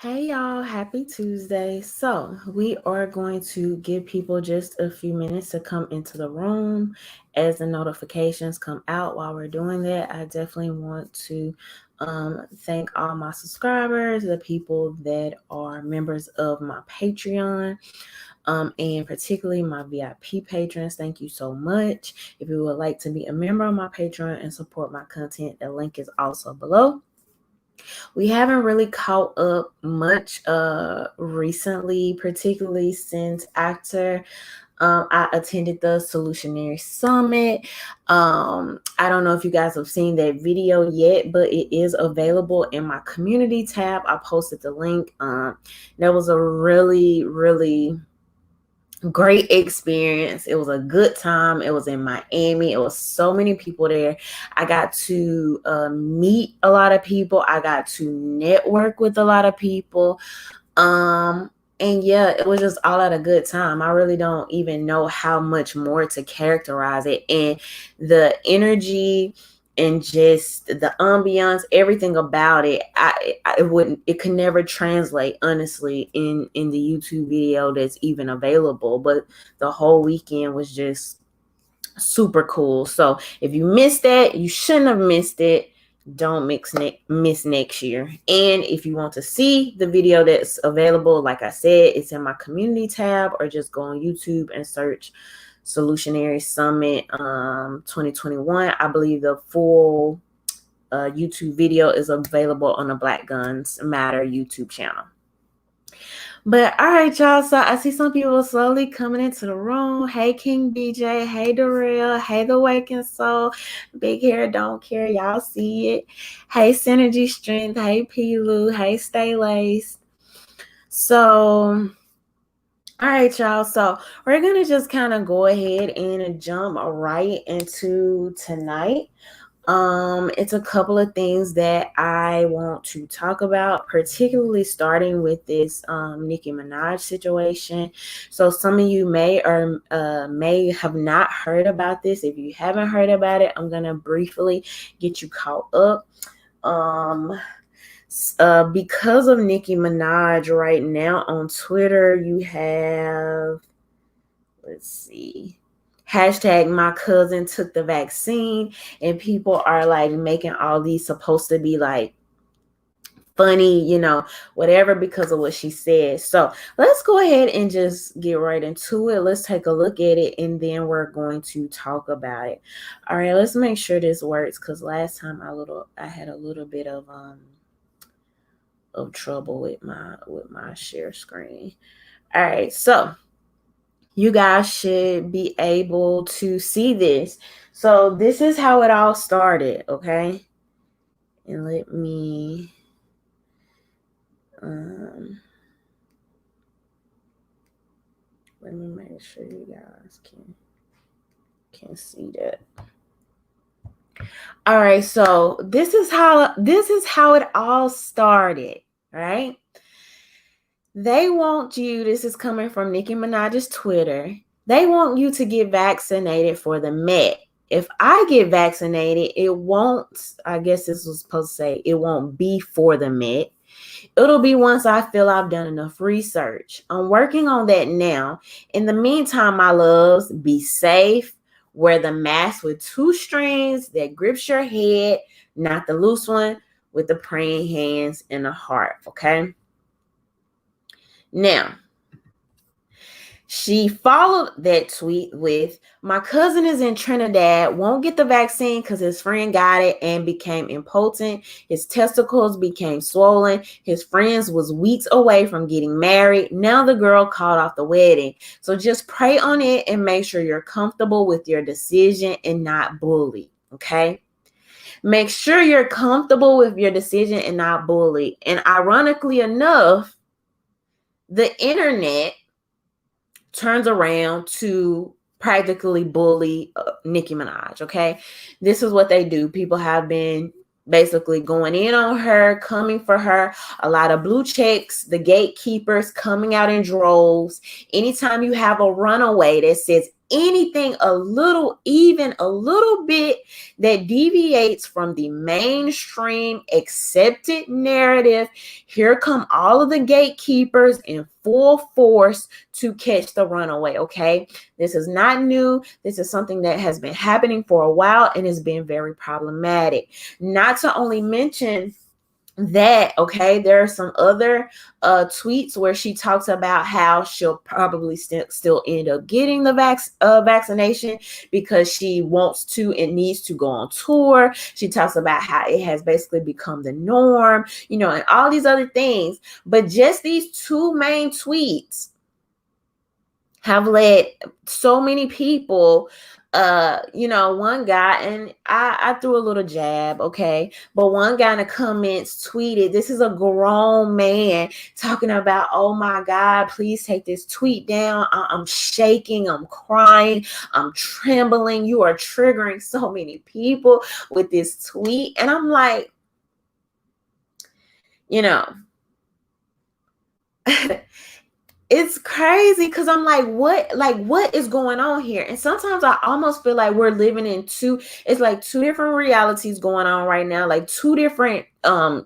Hey y'all, happy Tuesday. So, we are going to give people just a few minutes to come into the room as the notifications come out. While we're doing that, I definitely want to thank all my subscribers, the people that are members of my Patreon. And particularly my VIP patrons. Thank you so much. If you would like to be a member of my Patreon and support my content, the link is also below. We haven't really caught up much recently, particularly since after I attended the Solutionary Summit. I don't know if you guys have seen that video yet, but it is available in my community tab. I posted the link. That was a really great experience. It was a good time. It was in Miami. It was so many people there. I got to meet a lot of people. I got to network with a lot of people. And yeah, it was just all at a good time. I really don't even know how much more to characterize it. And the energy and just the ambiance, everything about it, it could never translate honestly in the YouTube video that's even available. But the whole weekend was just super cool. So if you missed that, you shouldn't have missed it. Don't miss next year. And if you want to see the video that's available, like I said, it's in my community tab, or just go on YouTube and search Solutionary Summit 2021. I believe the full YouTube video is available on the Black Guns Matter YouTube channel. But all right, y'all. So I see some people slowly coming into the room. Hey, King BJ. Hey, Darrell. Hey, The Waking Soul. Big Hair Don't Care. Y'all see it. Hey, Synergy Strength. Hey, P. Hey, Stay Laced. So, all right, y'all. So we're going to just kind of go ahead and jump right into tonight. It's a couple of things that I want to talk about, particularly starting with this Nicki Minaj situation. So some of you may have not heard about this. If you haven't heard about it, I'm gonna briefly get you caught up. Because of Nicki Minaj right now on Twitter, you have, let's see, hashtag my cousin took the vaccine, and people are like making all these supposed to be like funny, whatever, because of what she said. So let's go ahead and just get right into it. Let's take a look at it, and then we're going to talk about it. All right, let's make sure this works, because last time I had a little bit of trouble with my share screen. All right, so you guys should be able to see this. So this is how it all started, okay? And let me make sure you guys can see that. All right, so this is how it all started, right? They want you, this is coming from Nicki Minaj's Twitter, they want you to get vaccinated for the Met. If I get vaccinated, it won't, I guess this was supposed to say, it won't be for the Met. It'll be once I feel I've done enough research. I'm working on that now. In the meantime, my loves, be safe. Wear the mask with 2 strings that grips your head, not the loose one with the praying hands and the heart, okay? Now, she followed that tweet with, my cousin is in Trinidad, won't get the vaccine because his friend got it and became impotent. His testicles became swollen. His friends was weeks away from getting married. Now the girl called off the wedding. So just pray on it and make sure you're comfortable with your decision and not bully, okay? Make sure you're comfortable with your decision and not bully. And ironically enough, the internet turns around to practically bully Nicki Minaj, okay? This is what they do. People have been basically going in on her, coming for her. A lot of blue checks, the gatekeepers coming out in droves. Anytime you have a runaway that says anything even a little bit that deviates from the mainstream accepted narrative, here come all of the gatekeepers in full force to catch the runaway. Okay, this is not new. This is something that has been happening for a while and has been very problematic. Not to only mention that, okay, there are some other tweets where she talks about how she'll probably still end up getting the vaccination because she wants to and needs to go on tour. She talks about how it has basically become the norm, and all these other things. But just these two main tweets have led so many people, one guy, and I threw a little jab, okay, but one guy in the comments tweeted, this is a grown man talking about, oh my God, please take this tweet down. I'm shaking, I'm crying, I'm trembling. You are triggering so many people with this tweet. And I'm like, it's crazy because I'm like, what is going on here? And sometimes I almost feel like we're living in two different realities going on right now, like two different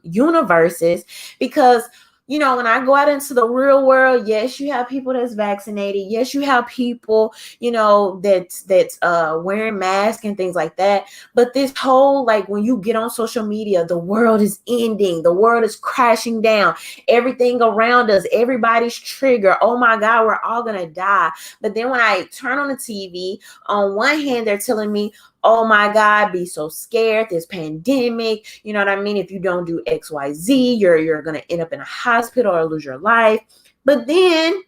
universes. Because when I go out into the real world, yes, you have people that's vaccinated. Yes, you have people, that's wearing masks and things like that. But this whole, like, when you get on social media, the world is ending. The world is crashing down. Everything around us, everybody's triggered. Oh my God, we're all going to die. But then when I turn on the TV, on one hand, they're telling me, oh my God, be so scared, this pandemic, you know what I mean? If you don't do XYZ, you're going to end up in a hospital or lose your life. But then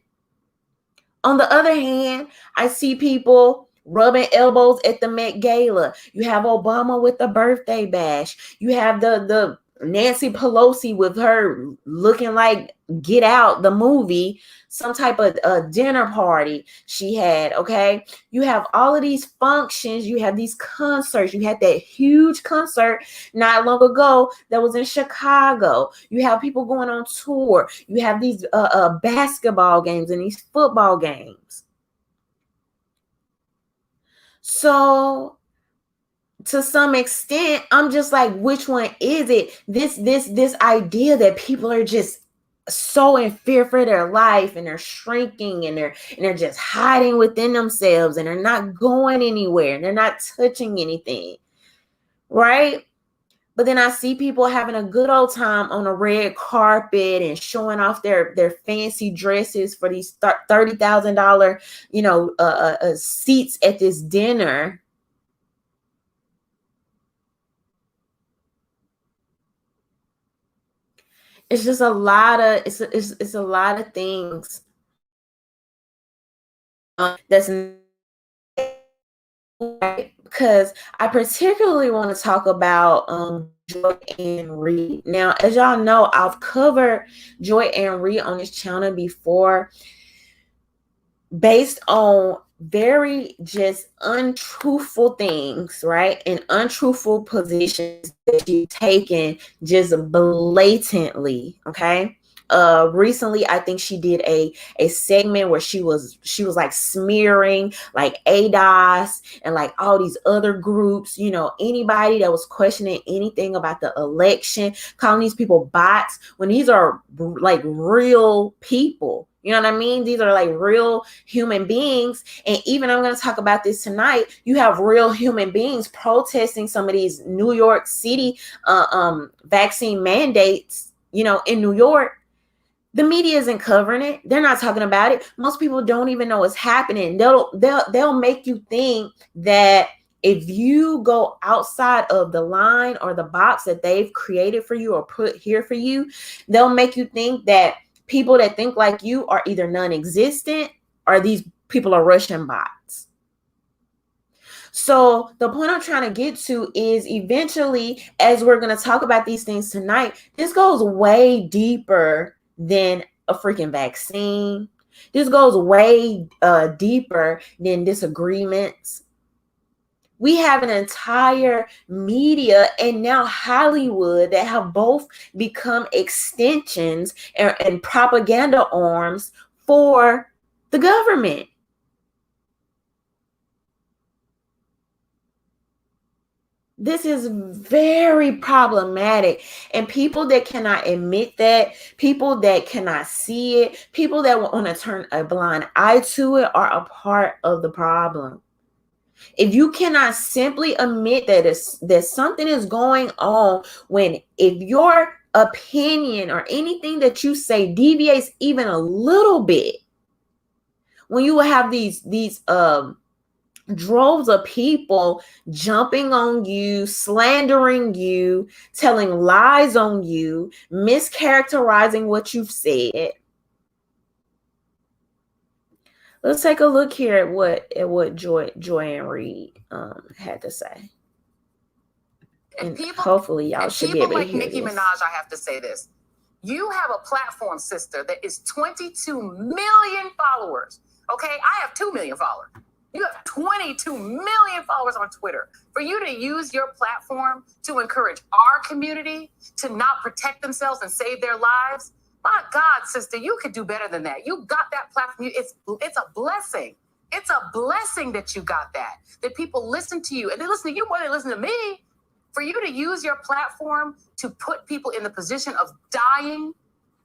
on the other hand, I see people rubbing elbows at the Met Gala. You have Obama with the birthday bash. You have the Nancy Pelosi with her looking like Get Out, the movie, some type of dinner party she had, okay? You have all of these functions. You have these concerts. You had that huge concert not long ago that was in Chicago. You have people going on tour. You have these basketball games and these football games. So to some extent, I'm just like, which one is it? This idea that people are just so in fear for their life and they're shrinking and they're just hiding within themselves and they're not going anywhere and they're not touching anything, right? But then I see people having a good old time on a red carpet and showing off their fancy dresses for these $30,000, seats at this dinner. It's just a lot of it's a lot of things that's right, because I particularly want to talk about Joy and Reed. Now, as y'all know, I've covered Joy and Reed on this channel before, based on very just untruthful things, right? And untruthful positions that she's taken just blatantly, okay? Recently, I think she did a segment where she was like smearing like ADOS and like all these other groups, anybody that was questioning anything about the election, calling these people bots when these are like real people. You know what I mean? These are like real human beings. And even I'm going to talk about this tonight. You have real human beings protesting some of these New York City vaccine mandates, in New York. The media isn't covering it. They're not talking about it. Most people don't even know what's happening. They'll make you think that if you go outside of the line or the box that they've created for you or put here for you, they'll make you think that people that think like you are either non-existent or these people are Russian bots. So the point I'm trying to get to is eventually, as we're going to talk about these things tonight, this goes way deeper than a freaking vaccine. This goes way deeper than disagreements. We have an entire media and now Hollywood that have both become extensions and propaganda arms for the government. This is very problematic. And people that cannot admit that, people that cannot see it, people that want to turn a blind eye to it are a part of the problem. If you cannot simply admit that something is going on, when if your opinion or anything that you say deviates even a little bit, when you will have these droves of people jumping on you, slandering you, telling lies on you, mischaracterizing what you've said. Let's take a look here at what Joy-Ann Reid had to say. And hopefully y'all should be able to hear Nicki Minaj, I have to say this. You have a platform, sister, that is 22 million followers. Okay, I have 2 million followers. You have 22 million followers on Twitter. For you to use your platform to encourage our community to not protect themselves and save their lives, my God, sister, you could do better than that. You got that platform. It's a blessing. It's a blessing that you got that people listen to you. And they listen to you more than they listen to me. For you to use your platform to put people in the position of dying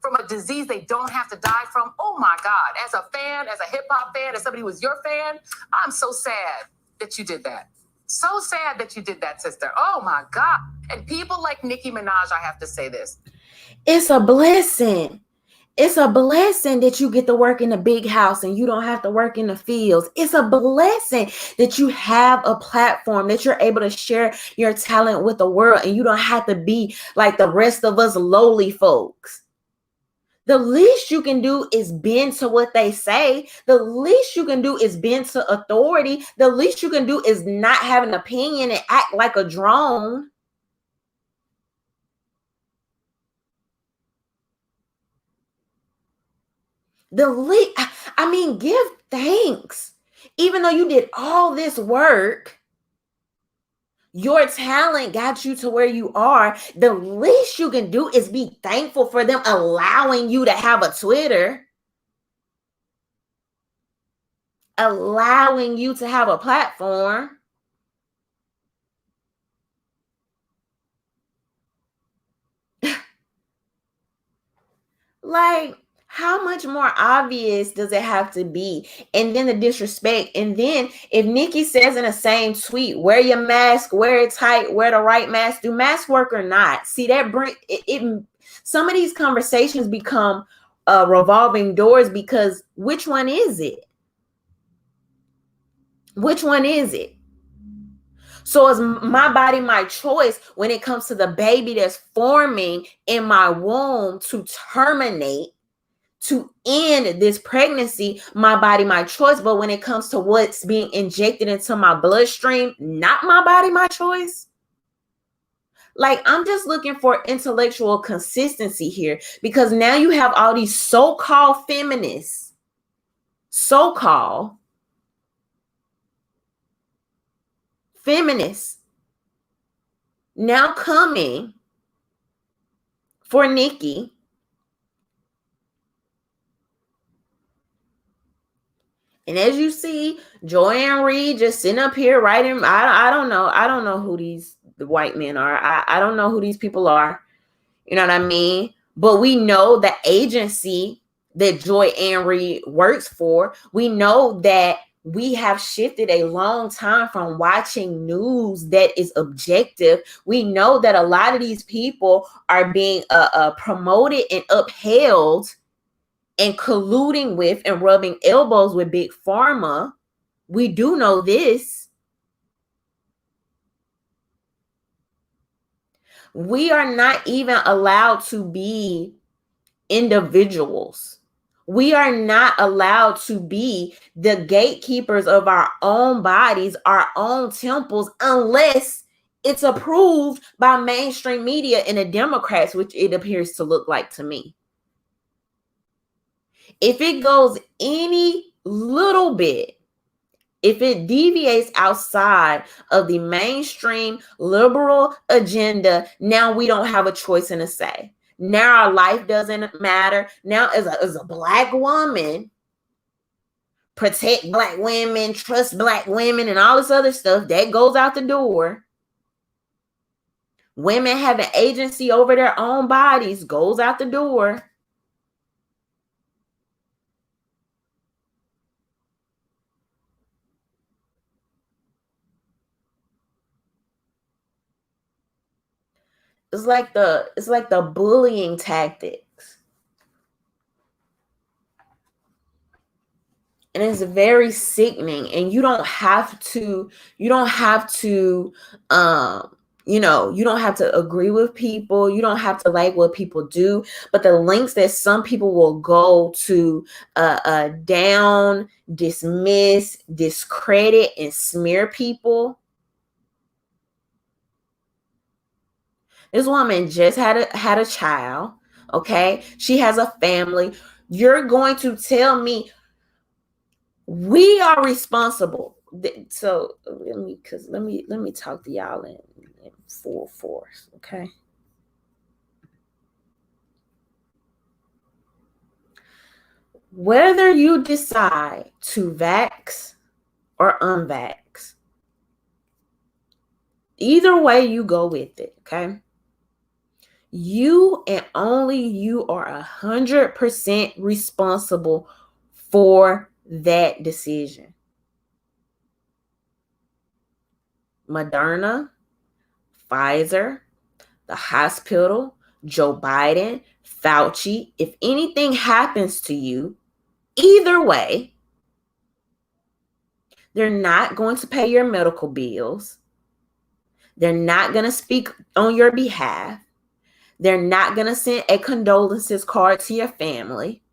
from a disease they don't have to die from. Oh my God, as a fan, as a hip hop fan, as somebody who was your fan, I'm so sad that you did that. So sad that you did that, sister. Oh my God. And people like Nicki Minaj, I have to say this. It's a blessing. It's a blessing that you get to work in the big house and you don't have to work in the fields. It's a blessing that you have a platform, that you're able to share your talent with the world and you don't have to be like the rest of us lowly folks. The least you can do is bend to what they say. The least you can do is bend to authority. The least you can do is not have an opinion and act like a drone. Give thanks. Even though you did all this work, your talent got you to where you are. The least you can do is be thankful for them allowing you to have a Twitter, allowing you to have a platform. Like, how much more obvious does it have to be? And then the disrespect. And then if Nicki says in the same tweet, wear your mask, wear it tight, wear the right mask, do mask work or not? See, that bring it some of these conversations become revolving doors, because which one is it? Which one is it? So is my body my choice when it comes to the baby that's forming in my womb to terminate, to end this pregnancy? My body, my choice. But when it comes to what's being injected into my bloodstream, not my body, my choice. Like, I'm just looking for intellectual consistency here, because now you have all these so-called feminists, now coming for Nicki. And as you see, Joy-Ann Reid just sitting up here writing. I don't know who the white men are. I don't know who these people are. You know what I mean? But we know the agency that Joy-Ann Reid works for. We know that we have shifted a long time from watching news that is objective. We know that a lot of these people are being promoted and upheld and colluding with and rubbing elbows with Big Pharma. We do know this. We are not even allowed to be individuals. We are not allowed to be the gatekeepers of our own bodies, our own temples, unless it's approved by mainstream media and the Democrats, which it appears to look like to me. If it goes any little bit, if it deviates outside of the mainstream liberal agenda, now we don't have a choice and a say. Now our life doesn't matter. Now as a Black woman, protect Black women, trust Black women, and all this other stuff, that goes out the door. Women having agency over their own bodies goes out the door. It's like the bullying tactics. And it's very sickening. And you don't have to you don't have to agree with people. You don't have to like what people do. But the links that some people will go to down, dismiss, discredit, and smear people. This woman just had a child. Okay, she has a family. You're going to tell me we are responsible? So let me talk to y'all in full force. Okay. Whether you decide to vax or unvax, either way you go with it, okay? You and only you are 100% responsible for that decision. Moderna, Pfizer, the hospital, Joe Biden, Fauci, if anything happens to you, either way, they're not going to pay your medical bills. They're not going to speak on your behalf. They're not going to send a condolences card to your family.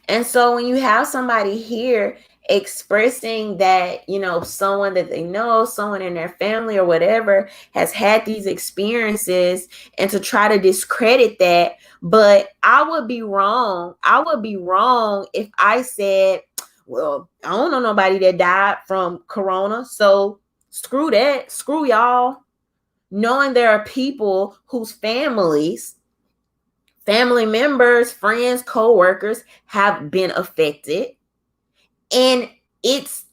And so when you have somebody here expressing that, someone that they know, someone in their family or whatever has had these experiences, and to try to discredit that, but I would be wrong. I would be wrong if I said, well, I don't know nobody that died from corona, so screw that, screw y'all. Knowing there are people whose family members, friends, co-workers have been affected. And it's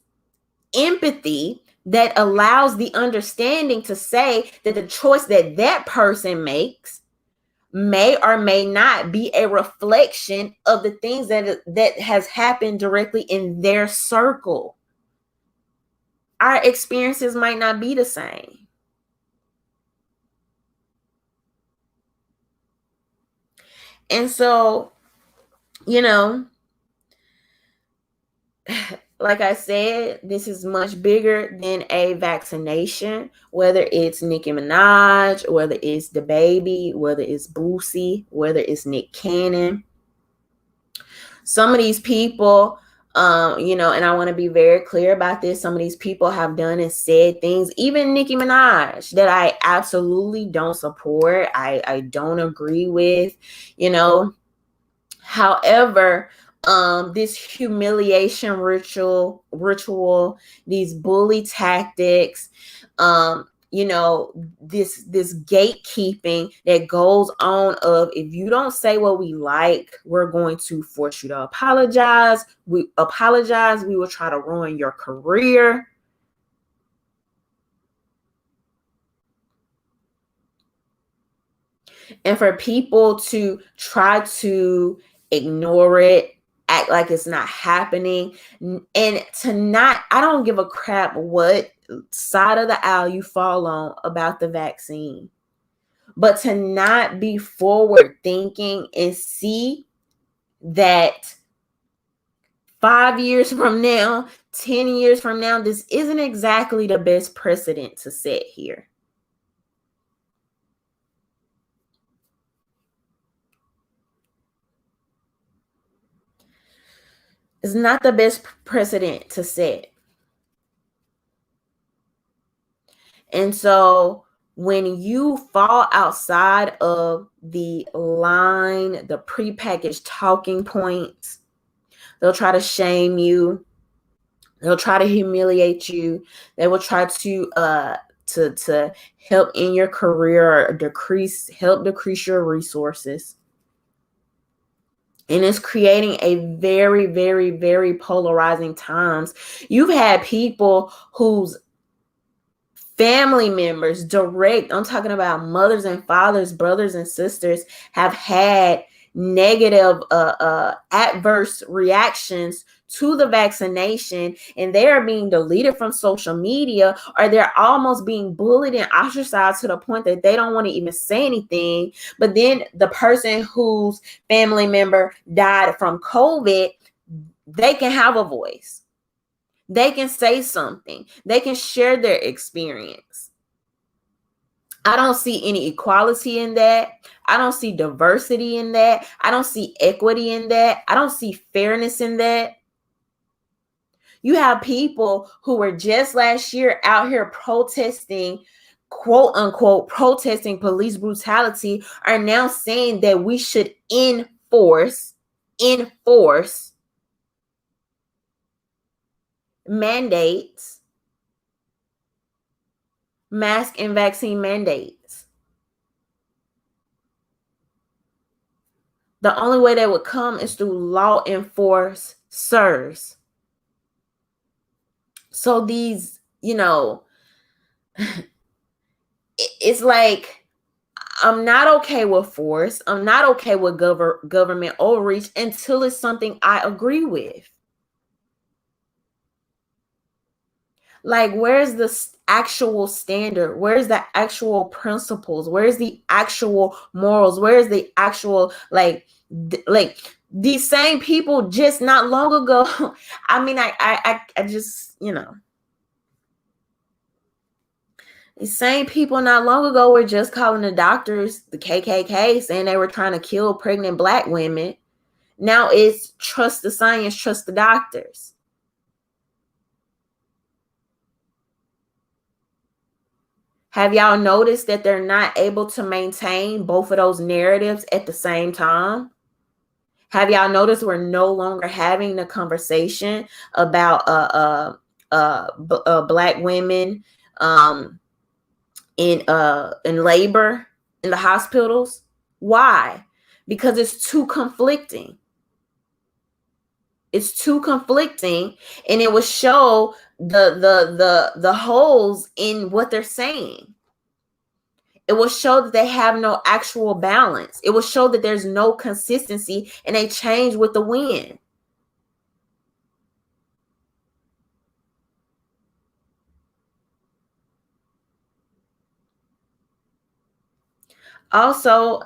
empathy that allows the understanding to say that the choice that that person makes may or may not be a reflection of the things that has happened directly in their circle. Our experiences might not be the same. And so, like I said, this is much bigger than a vaccination, whether it's Nicki Minaj, whether it's DaBaby, whether it's Boosie, whether it's Nick Cannon. Some of these people, and I want to be very clear about this, some of these people have done and said things, even Nicki Minaj, that I absolutely don't support. I don't agree with, However, this humiliation ritual, these bully tactics, this gatekeeping that goes on of, if you don't say what we like, we're going to force you to apologize. We will try to ruin your career. And for people to try to ignore it, act like it's not happening, and I don't give a crap what side of the aisle you fall on about the vaccine, but to not be forward thinking and see that 5 years from now, 10 years from now, this isn't exactly the best precedent to set here. It's not the best precedent to set. And so when you fall outside of the line, the prepackaged talking points, they'll try to shame you. They'll try to humiliate you. They will try to help in your career or help decrease your resources. And it's creating a very, very, very polarizing times. You've had people whose family members, I'm talking about mothers and fathers, brothers and sisters, have had negative adverse reactions to the vaccination, and they are being deleted from social media, or they're almost being bullied and ostracized to the point that they don't want to even say anything. But then the person whose family member died from COVID, they can have a voice. They can say something. They can share their experience. I don't see any equality in that. I don't see diversity in that. I don't see equity in that. I don't see fairness in that. You have people who were just last year out here protesting, quote unquote, protesting police brutality, are now saying that we should enforce mandates, mask and vaccine mandates. The only way that would come is through law enforcers. So these, it's like, I'm not okay with force. I'm not okay with government overreach until it's something I agree with. Like, where's the actual standard? Where's the actual principles? Where's the actual morals? Where's the actual, like these same people just not long ago. I mean, I just, these same people not long ago were just calling the doctors the KKK, saying they were trying to kill pregnant Black women. Now it's trust the science, trust the doctors. Have y'all noticed that they're not able to maintain both of those narratives at the same time? Have y'all noticed we're no longer having the conversation about Black women in labor in the hospitals? Why? Because it's too conflicting. It's too conflicting, and it will show the holes in what they're saying. It will show that they have no actual balance. It will show that there's no consistency, and they change with the wind. Also,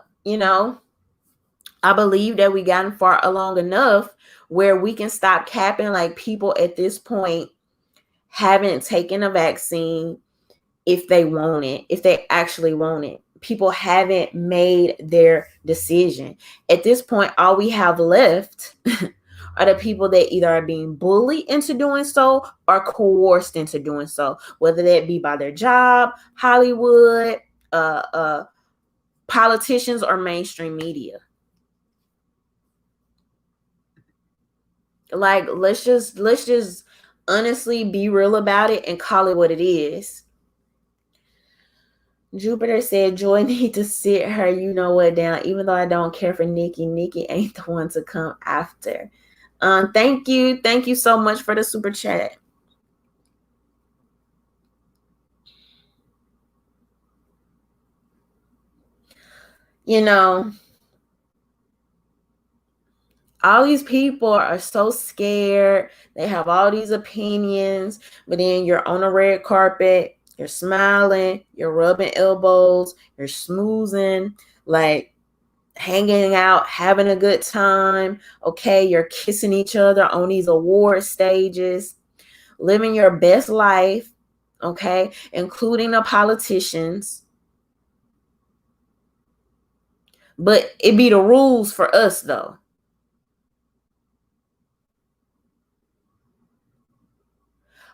I believe that we gotten far along enough where we can stop capping. Like, people at this point haven't taken a vaccine if they want it, if they actually want it. People haven't made their decision. At this point, all we have left are the people that either are being bullied into doing so or coerced into doing so, whether that be by their job, Hollywood, politicians, or mainstream media. Like, let's just honestly be real about it and call it what it is. Jupiter said Joy need to sit her down, even though I don't care for Nicki. Nicki ain't the one to come after. Thank you so much for the super chat. All these people are so scared. They have all these opinions, but then you're on a red carpet, you're smiling, you're rubbing elbows, you're smoozing, like hanging out, having a good time. Okay, you're kissing each other on these award stages, living your best life, okay, including the politicians. But it be the rules for us, though.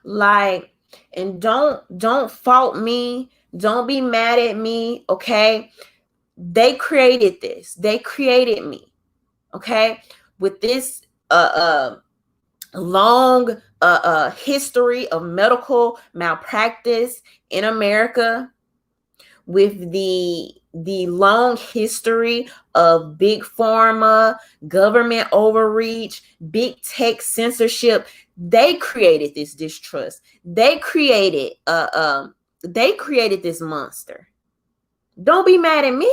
Like, and don't fault me. Don't be mad at me, okay? They created this. They created me, okay? With this long history of medical malpractice in America, with the long history of big pharma, government overreach, big tech censorship, they created this distrust. They created this monster. Don't be mad at me.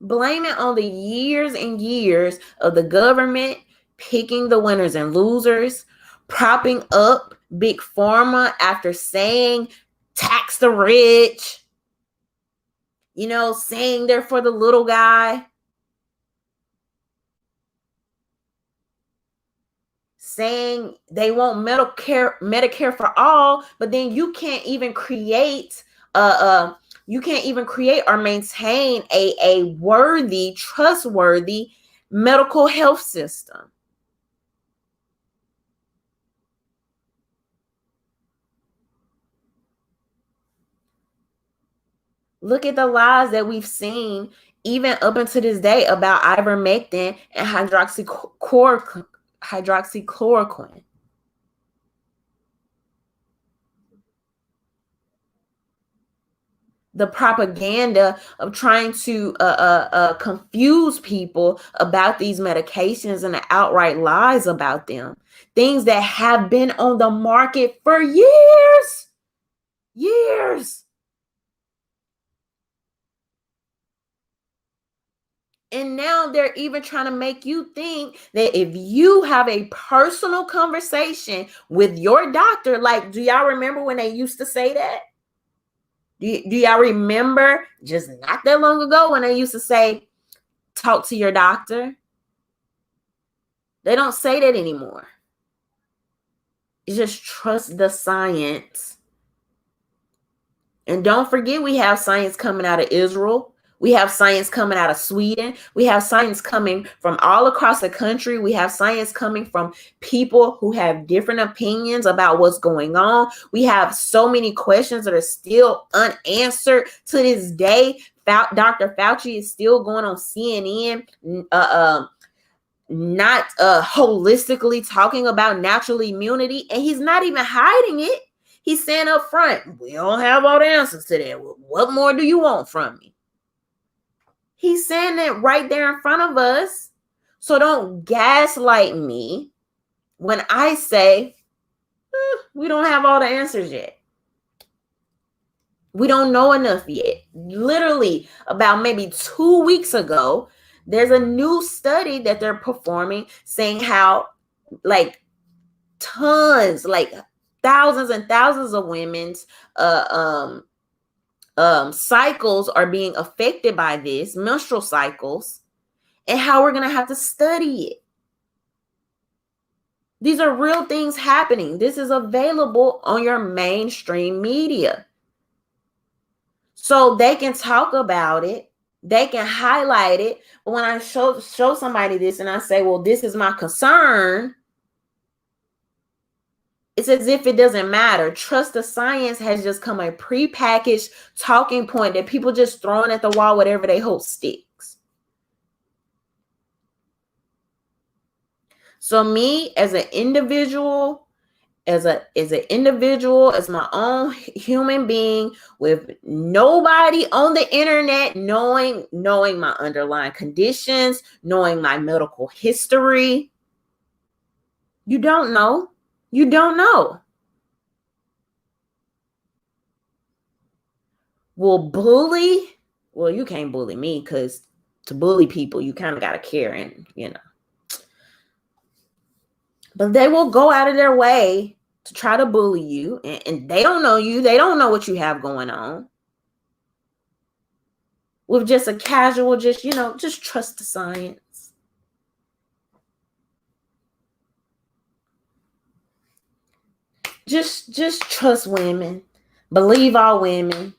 Blame it on the years and years of the government picking the winners and losers, propping up big pharma after saying tax the rich, saying they're for the little guy, saying they want Medicare for all, but then you can't even create or maintain a worthy, trustworthy medical health system. Look at the lies that we've seen even up until this day about ivermectin and hydroxychloroquine. The propaganda of trying to confuse people about these medications and the outright lies about them. Things that have been on the market for years. And now they're even trying to make you think that if you have a personal conversation with your doctor, like, do y'all remember when they used to say that? Do y'all remember just not that long ago when they used to say, talk to your doctor? They don't say that anymore. It's just trust the science. And don't forget, we have science coming out of Israel. We have science coming out of Sweden. We have science coming from all across the country. We have science coming from people who have different opinions about what's going on. We have so many questions that are still unanswered to this day. Dr. Fauci is still going on CNN, not holistically talking about natural immunity, and he's not even hiding it. He's saying up front, we don't have all the answers to that. What more do you want from me? He's saying it right there in front of us. So don't gaslight me when I say, we don't have all the answers yet. We don't know enough yet. Literally, about maybe 2 weeks ago, there's a new study that they're performing saying how, like, tons, like thousands and thousands of women's cycles are being affected by this, menstrual cycles, and how we're going to have to study it. These are real things happening. This is available on your mainstream media. So they can talk about it. They can highlight it. But when I show somebody this and I say, well, this is my concern, it's as if it doesn't matter. Trust the science has just come a prepackaged talking point that people just throwing at the wall, whatever they hope sticks. So me as an individual, as my own human being, with nobody on the internet knowing my underlying conditions, knowing my medical history, you don't know. You don't know. Will bully? Well, you can't bully me, because to bully people, you kind of got to care, and But they will go out of their way to try to bully you, and they don't know you. They don't know what you have going on. With just a casual, just trust the science. Just trust women. Believe all women.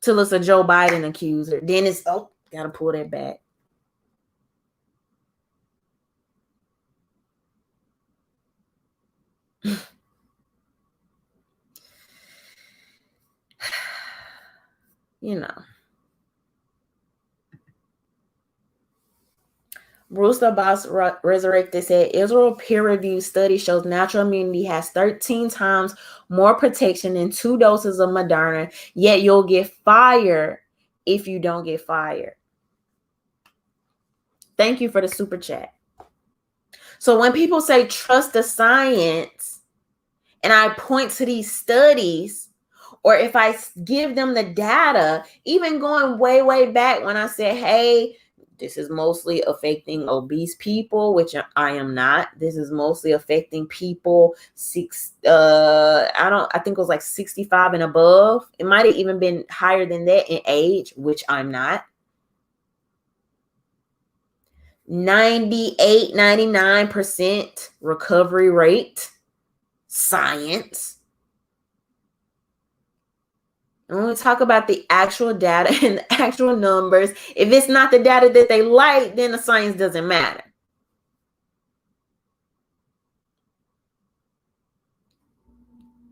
Till it's a Joe Biden accuser. Then it's, gotta pull that back. Rooster Boss Resurrected said, Israel peer-reviewed study shows natural immunity has 13 times more protection than 2 doses of Moderna, yet you'll get fired if you don't get fired. Thank you for the super chat. So when people say trust the science, and I point to these studies, or if I give them the data, even going way, way back when I said, hey, this is mostly affecting obese people, which I am not. This is mostly affecting people I think it was like 65 and above. It might have even been higher than that in age, which I'm not. 98, 99% recovery rate. Science. And when we talk about the actual data and the actual numbers, if it's not the data that they like, then the science doesn't matter.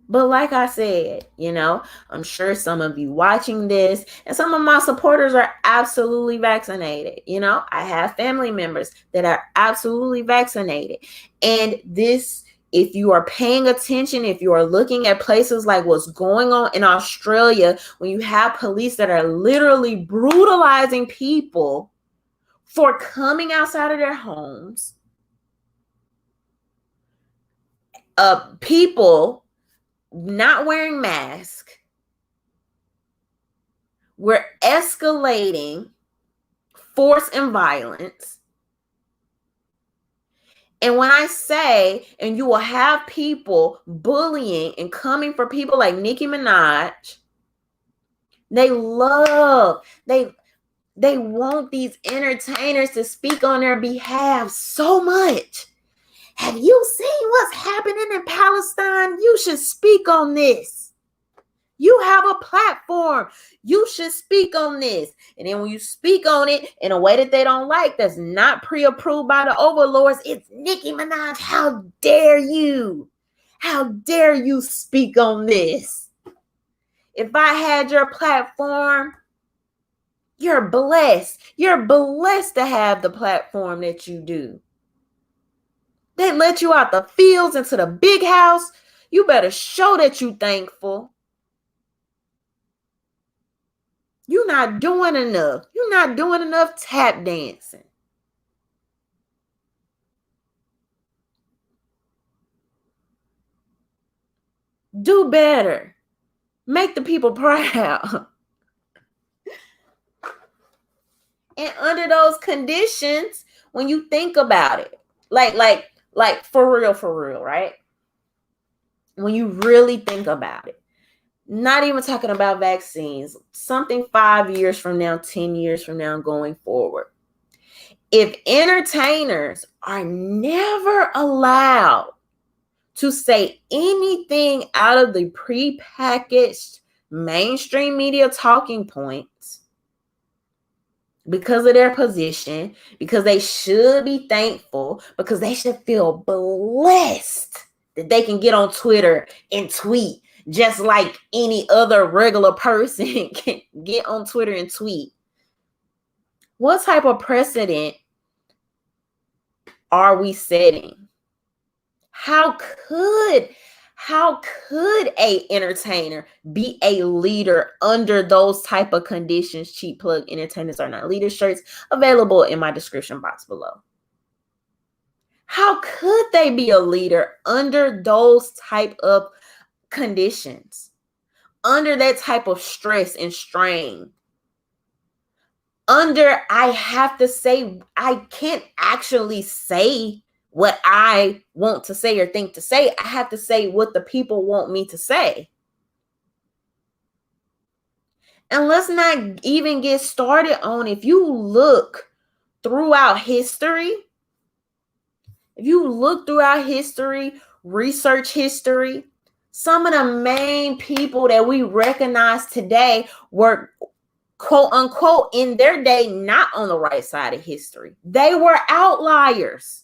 But like I said, I'm sure some of you watching this and some of my supporters are absolutely vaccinated. I have family members that are absolutely vaccinated. And this, if you are paying attention, if you are looking at places like what's going on in Australia, when you have police that are literally brutalizing people for coming outside of their homes, people not wearing masks, we're escalating force and violence. And when I say, and you will have people bullying and coming for people like Nicki Minaj, they want these entertainers to speak on their behalf so much. Have you seen what's happening in Palestine? You should speak on this. You have a platform. You should speak on this. And then when you speak on it in a way that they don't like, that's not pre-approved by the overlords, it's Nicki Minaj. How dare you? How dare you speak on this? If I had your platform, you're blessed. You're blessed to have the platform that you do. They let you out the fields into the big house. You better show that you're thankful. You're not doing enough. You're not doing enough tap dancing. Do better. Make the people proud. And under those conditions, when you think about it, like for real, right? When you really think about it, not even talking about vaccines, something 5 years from now, 10 years from now, going forward. If entertainers are never allowed to say anything out of the prepackaged mainstream media talking points because of their position, because they should be thankful, because they should feel blessed that they can get on Twitter and tweet just like any other regular person can get on Twitter and tweet. What type of precedent are we setting? How could a entertainer be a leader under those type of conditions? Cheap plug, entertainers are not leaders shirts available in my description box below. How could they be a leader under those type of conditions, under that type of stress and strain? I have to say, I can't actually say what I want to say or think to say. I have to say what the people want me to say. And let's not even get started on, if you look throughout history, research history, some of the main people that we recognize today were, quote unquote, in their day, not on the right side of history. They were outliers.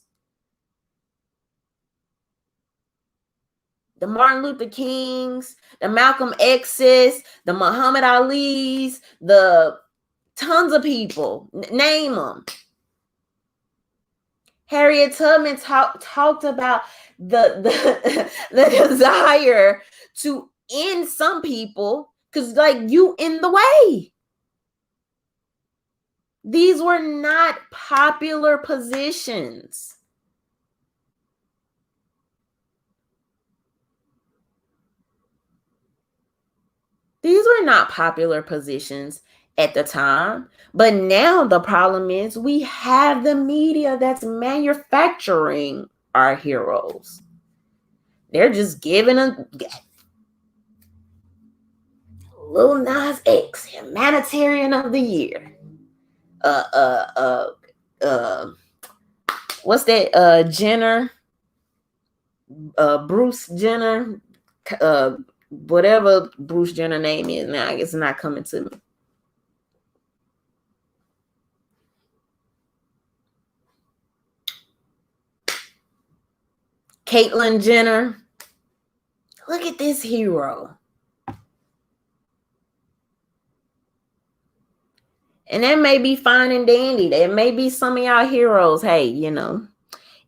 The Martin Luther Kings, the Malcolm X's, the Muhammad Ali's, the tons of people, name them. Harriet Tubman talked about the desire to end some people because, like, you in the way. These were not popular positions. These were not popular positions at the time. But now the problem is we have the media that's manufacturing our heroes. They're just giving them Lil Nas X, humanitarian of the year. What's that? Jenner, Bruce Jenner, whatever Bruce Jenner name is now. I guess it's not coming to me. Caitlyn Jenner. Look at this hero. And that may be fine and dandy. That may be some of y'all heroes. Hey, you know,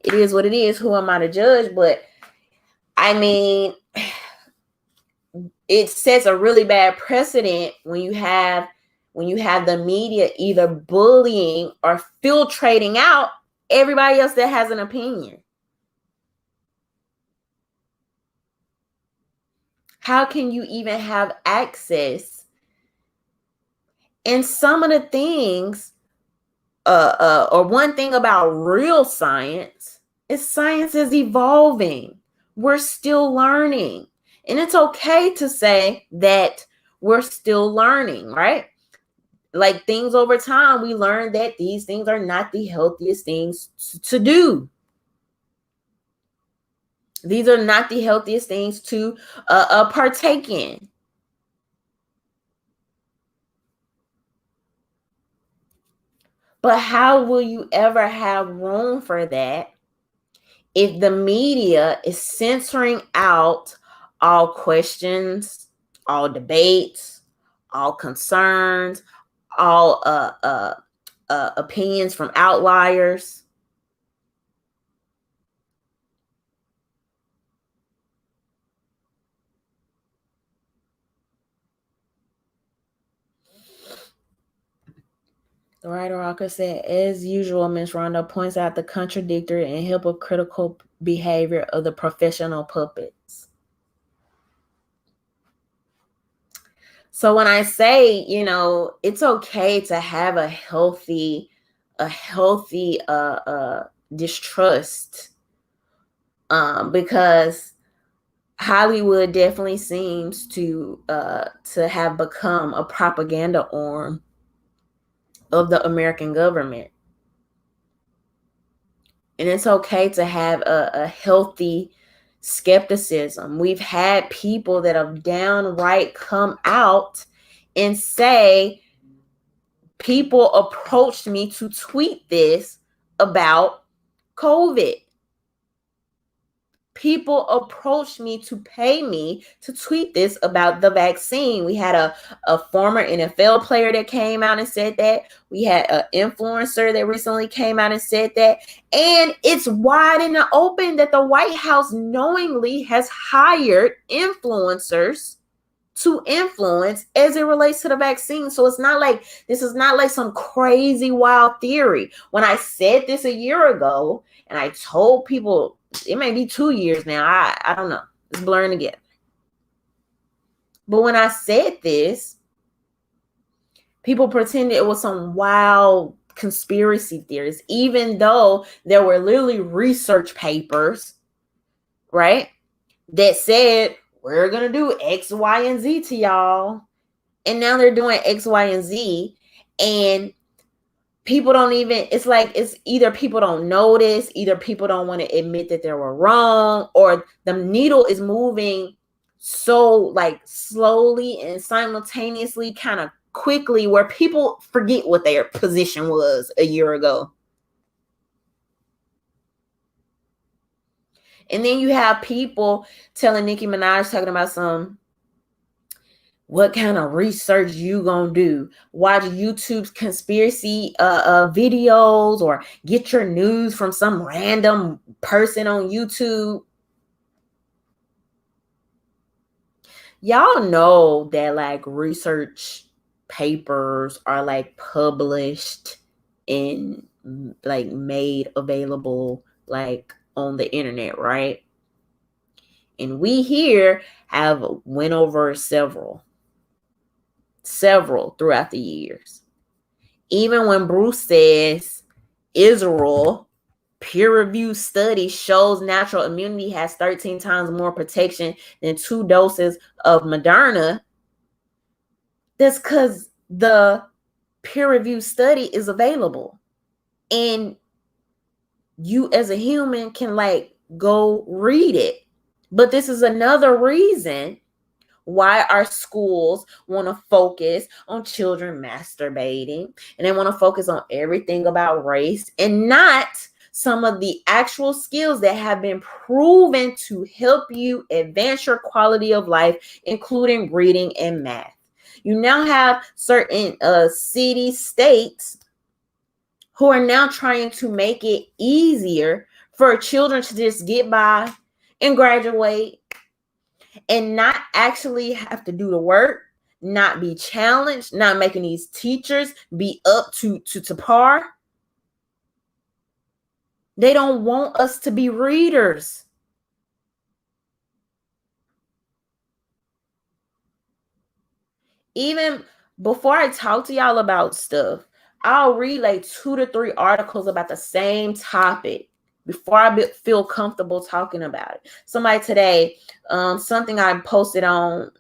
it is what it is. Who am I to judge? But I mean, it sets a really bad precedent when you have the media either bullying or filtrating out everybody else that has an opinion. How can you even have access? And some of the things, or one thing about real science is science is evolving. We're still learning. And it's okay to say that we're still learning, right? Like things over time, we learn that these things are not the healthiest things to do. These are not the healthiest things to partake in. But how will you ever have room for that if the media is censoring out all questions, all debates, all concerns, all opinions from outliers? The writer Walker said, as usual, Ms. Rhonda points out the contradictory and hypocritical behavior of the professional puppets. So when I say, you know, it's okay to have a healthy distrust, because Hollywood definitely seems to have become a propaganda arm of the American government. And it's okay to have a healthy skepticism. We've had people that have downright come out and say, people approached me to tweet this about COVID. People approached me to pay me to tweet this about the vaccine. We had a former NFL player that came out and said that. We had an influencer that recently came out and said that. And it's wide in the open that the White House knowingly has hired influencers to influence as it relates to the vaccine. So it's not like, this is not like some crazy wild theory. When I said this a year ago and I told people, it may be 2 years now, I don't know, it's blurring together. But when I said this, people pretended it was some wild conspiracy theories, even though there were literally research papers, right, that said, we're going to do X, Y, and Z to y'all. And now they're doing X, Y, and Z. And people don't even, it's like, it's either people don't notice, either people don't want to admit that they were wrong, or the needle is moving so like slowly and simultaneously kind of quickly where people forget what their position was a year ago. And then you have people telling Nicki Minaj, talking about some, what kind of research you gonna do? Watch YouTube's conspiracy videos, or get your news from some random person on YouTube? Y'all know that like research papers are like published and like made available like on the internet, right? And we here have went over several throughout the years. Even when Bruce says Israel peer-reviewed study shows natural immunity has 13 times more protection than 2 doses of Moderna, that's because the peer-reviewed study is available. And you as a human can like go read it. But this is another reason why our schools want to focus on children masturbating, and they want to focus on everything about race and not some of the actual skills that have been proven to help you advance your quality of life, including reading and math. You now have certain cities, states who are now trying to make it easier for children to just get by and graduate and not actually have to do the work, not be challenged, not making these teachers be up to par. They don't want us to be readers. Even before I talk to y'all about stuff, I'll read like 2 to 3 articles about the same topic before I feel comfortable talking about it. Somebody today, something I posted on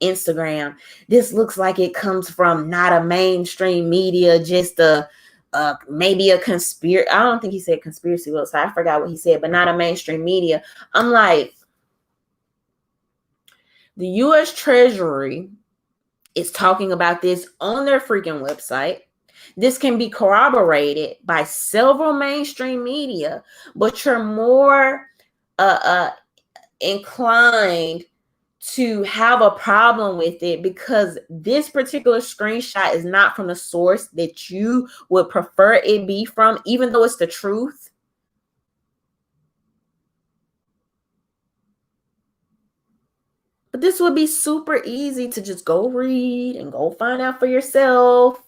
Instagram. This looks like it comes from not a mainstream media, just maybe a conspiracy. I don't think he said conspiracy website. I forgot what he said, but not a mainstream media. I'm like, the U.S. Treasury is talking about this on their freaking website. This can be corroborated by several mainstream media, but you're more inclined to have a problem with it because this particular screenshot is not from the source that you would prefer it be from, even though it's the truth. But this would be super easy to just go read and go find out for yourself.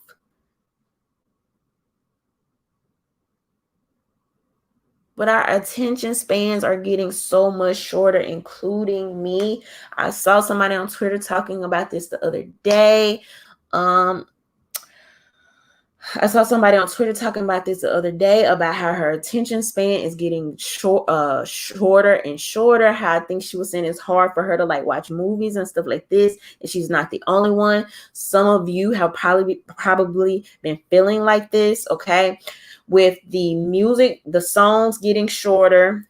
But our attention spans are getting so much shorter, including me. I saw somebody on Twitter talking about this the other day. About how her attention span is getting shorter and shorter. How I think she was saying it's hard for her to like watch movies and stuff like this. And she's not the only one. Some of you have probably been feeling like this, okay? With the music, the songs getting shorter.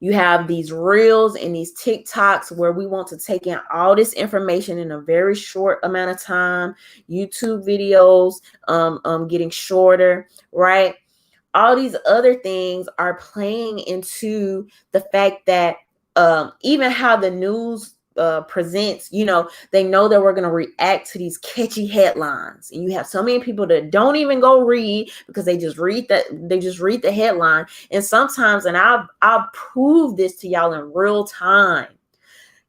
You have these reels and these TikToks where we want to take in all this information in a very short amount of time. YouTube videos getting shorter, right? All these other things are playing into the fact that even how the news presents, you know, they know that we're going to react to these catchy headlines, and you have so many people that don't even go read because they just read the headline. And sometimes, and I'll prove this to y'all in real time,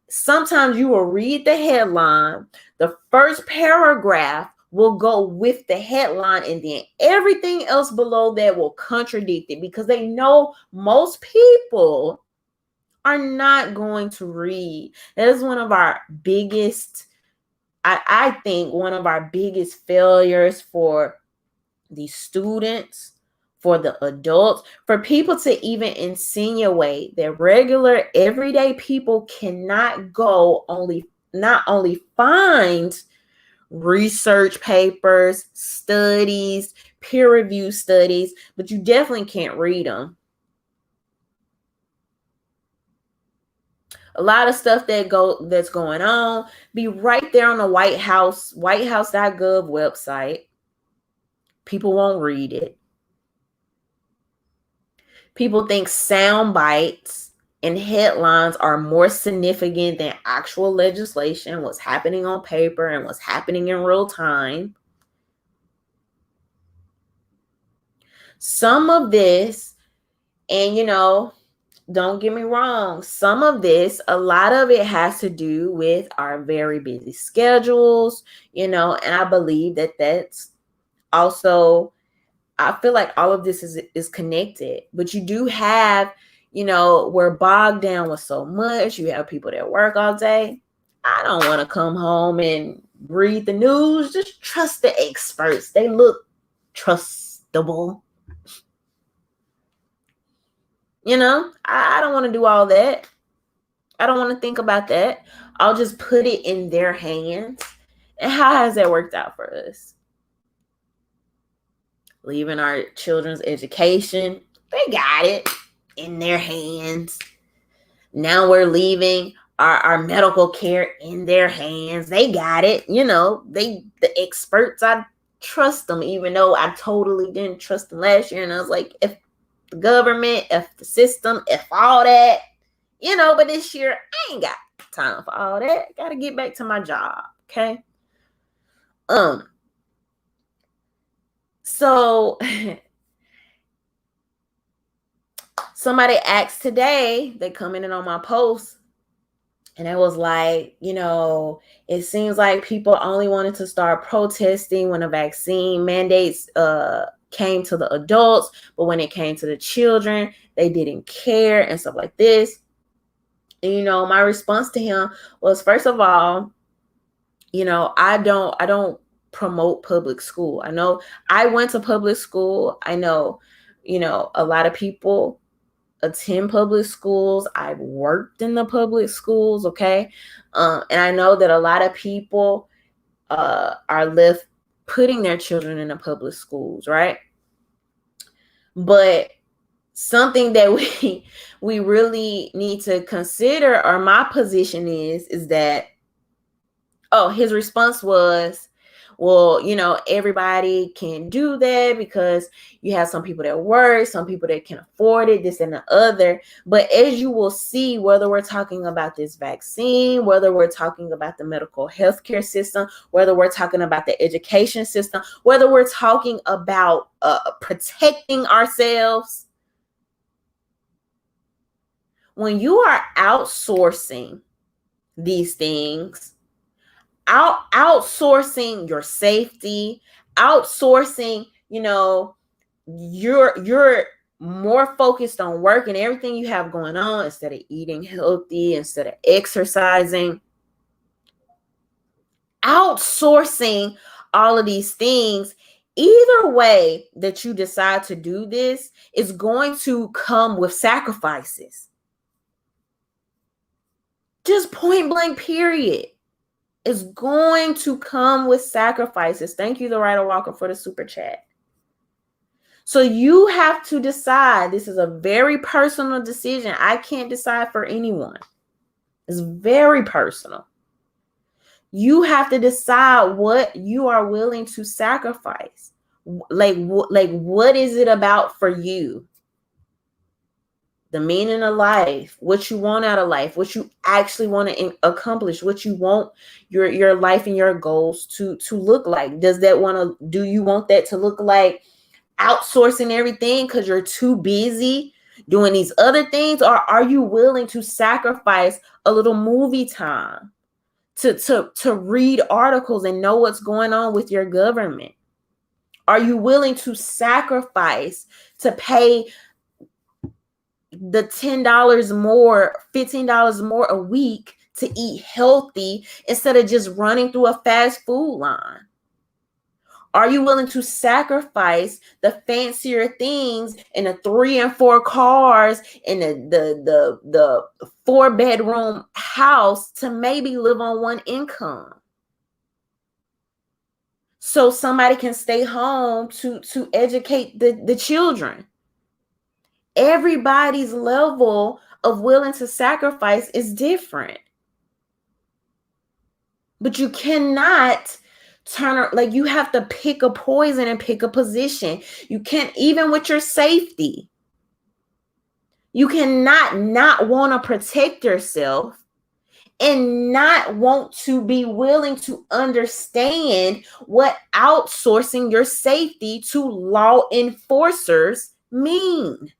sometimes you will read the headline, the first paragraph will go with the headline, and then everything else below that will contradict it because they know most people are not going to read. That is one of our biggest, I think, one of our biggest failures for the students, for the adults, for people to even insinuate that regular everyday people cannot not only find research papers, studies, peer-reviewed studies, but you definitely can't read them. A lot of stuff that's going on be right there on the whitehouse.gov website. People won't read it. People think sound bites and headlines are more significant than actual legislation, what's happening on paper and what's happening in real time. Some of this, and don't get me wrong, some of this, a lot of it has to do with our very busy schedules, and I believe that that's also, I feel like all of this is connected. But you do have, we're bogged down with so much. You have people that work all day. I don't want to come home and read the news. Just trust the experts. They look trustable. I don't want to do all that. I don't want to think about that. I'll just put it in their hands. And how has that worked out for us? Leaving our children's education, they got it in their hands. Now we're leaving our medical care in their hands. They got it. The experts, I trust them, even though I totally didn't trust them last year. And I was like, if the government, if the system, if all that, but this year I ain't got time for all that. Got to get back to my job. Okay. So somebody asked today, they commented on my post, and it was like, it seems like people only wanted to start protesting when the vaccine mandates came to the adults, but when it came to the children, they didn't care and stuff like this. And, my response to him was, first of all, I don't promote public school. I know I went to public school. I know, a lot of people attend public schools. I've worked in the public schools. Okay. And I know that a lot of people are left putting their children in the public schools. Right. But something that we really need to consider, or my position is that, his response was, well, everybody can do that because you have some people that work, some people that can afford it, this and the other. But as you will see, whether we're talking about this vaccine, whether we're talking about the medical healthcare system, whether we're talking about the education system, whether we're talking about protecting ourselves, when you are outsourcing these things, outsourcing your safety, outsourcing, you're more focused on work and everything you have going on instead of eating healthy, instead of exercising, outsourcing all of these things. Either way that you decide to do this is going to come with sacrifices. Just point blank, period. Is going to come with sacrifices. Thank you, the Writer Walker, for the super chat. So you have to decide. This is a very personal decision. I can't decide for anyone. It's very personal. You have to decide what you are willing to sacrifice. Like what is it about for you? The meaning of life, what you want out of life, what you actually want to accomplish, what you want your life and your goals to look like. Do you want that to look like outsourcing everything because you're too busy doing these other things? Or are you willing to sacrifice a little movie time to read articles and know what's going on with your government? Are you willing to sacrifice to pay the $10 more, $15 more a week to eat healthy instead of just running through a fast food line? Are you willing to sacrifice the fancier things and the 3 and 4 cars and the 4-bedroom house to maybe live on one income, so somebody can stay home to educate the children? Everybody's level of willing to sacrifice is different. But you cannot you have to pick a poison and pick a position. You can't, even with your safety. You cannot not want to protect yourself and not want to be willing to understand what outsourcing your safety to law enforcers mean.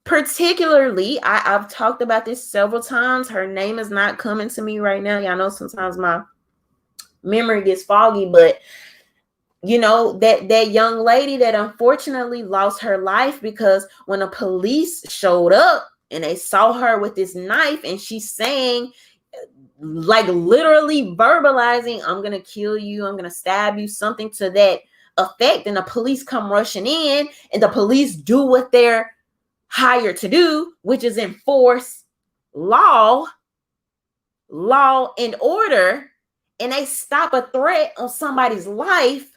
Particularly, I've talked about this several times. Her name is not coming to me right now. Y'all know sometimes my memory gets foggy, but you know, that young lady that unfortunately lost her life because when the police showed up and they saw her with this knife and she's saying, like literally verbalizing, I'm gonna kill you, I'm gonna stab you, something to that effect, and the police come rushing in and the police do what they're hired to do, which is enforce law and order, and they stop a threat on somebody's life.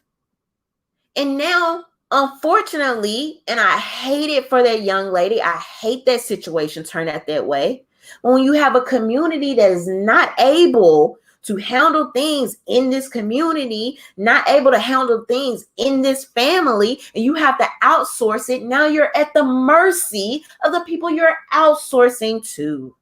And now, unfortunately, and I hate it for that young lady, I hate that situation turned out that way. When you have a community that is not able to handle things in this community, not able to handle things in this family, and you have to outsource it, now you're at the mercy of the people you're outsourcing to.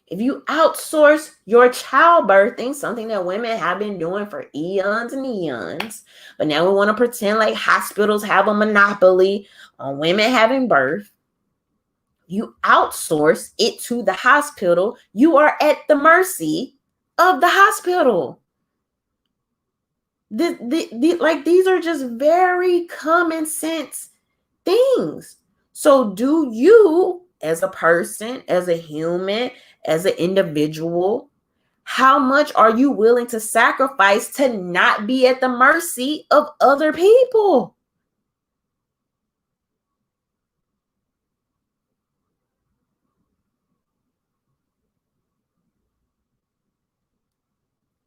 If you outsource your childbirthing, something that women have been doing for eons and eons, but now we want to pretend like hospitals have a monopoly on women having birth. You outsource it to the hospital. You are at the mercy of the hospital. These are just very common sense things. So do you, as a person, as a human, as an individual, how much are you willing to sacrifice to not be at the mercy of other people?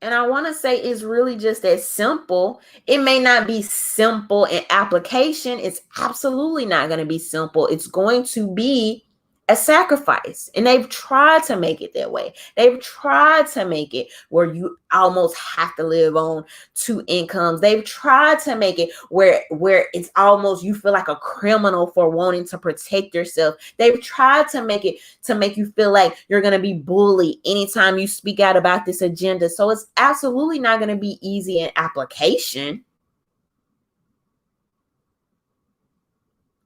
And I want to say it's really just that simple. It may not be simple in application. It's absolutely not going to be simple. It's going to be a sacrifice. And they've tried to make it that way. They've tried to make it where you almost have to live on 2 incomes. They've tried to make it where it's almost you feel like a criminal for wanting to protect yourself. They've tried to make it to make you feel like you're going to be bullied anytime you speak out about this agenda. So it's absolutely not going to be easy in application.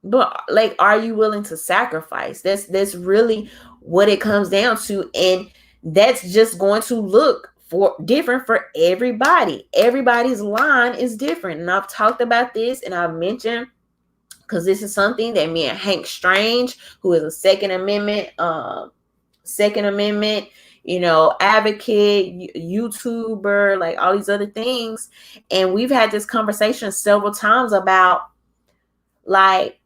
But like, are you willing to sacrifice? That's really what it comes down to. And that's just going to look for different for everybody. Everybody's line is different. And I've talked about this and I've mentioned, because this is something that me and Hank Strange, who is a Second Amendment, you know, advocate, YouTuber, like all these other things. And we've had this conversation several times about, like,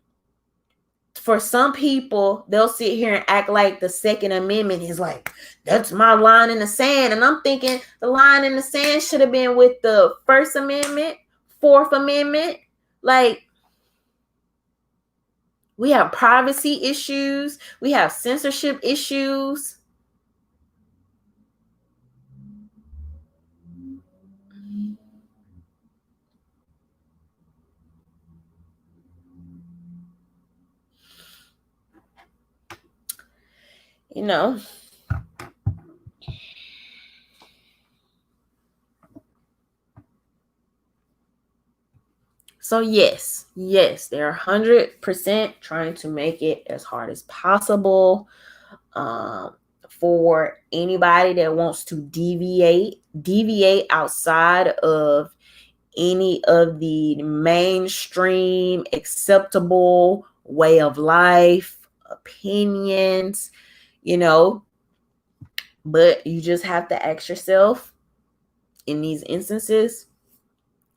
for some people, they'll sit here and act like the Second Amendment is like, that's my line in the sand. And I'm thinking the line in the sand should have been with the First Amendment, Fourth Amendment. Like, we have privacy issues. We have censorship issues. You know, so yes, they're 100% trying to make it as hard as possible for anybody that wants to deviate outside of any of the mainstream acceptable way of life, opinions, you know. But you just have to ask yourself in these instances,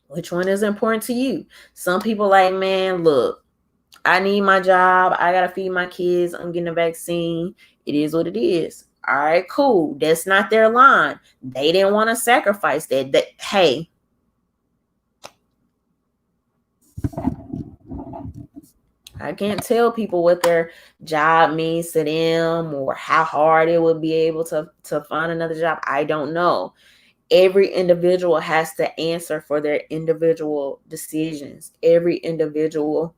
which one is important to you? Some people like, man, look, I need my job. I got to feed my kids. I'm getting a vaccine. It is what it is. All right, cool. That's not their line. They didn't want to sacrifice that. Hey, I can't tell people what their job means to them or how hard it would be able to find another job. I don't know. every individual has to answer for their individual decisions. Every individual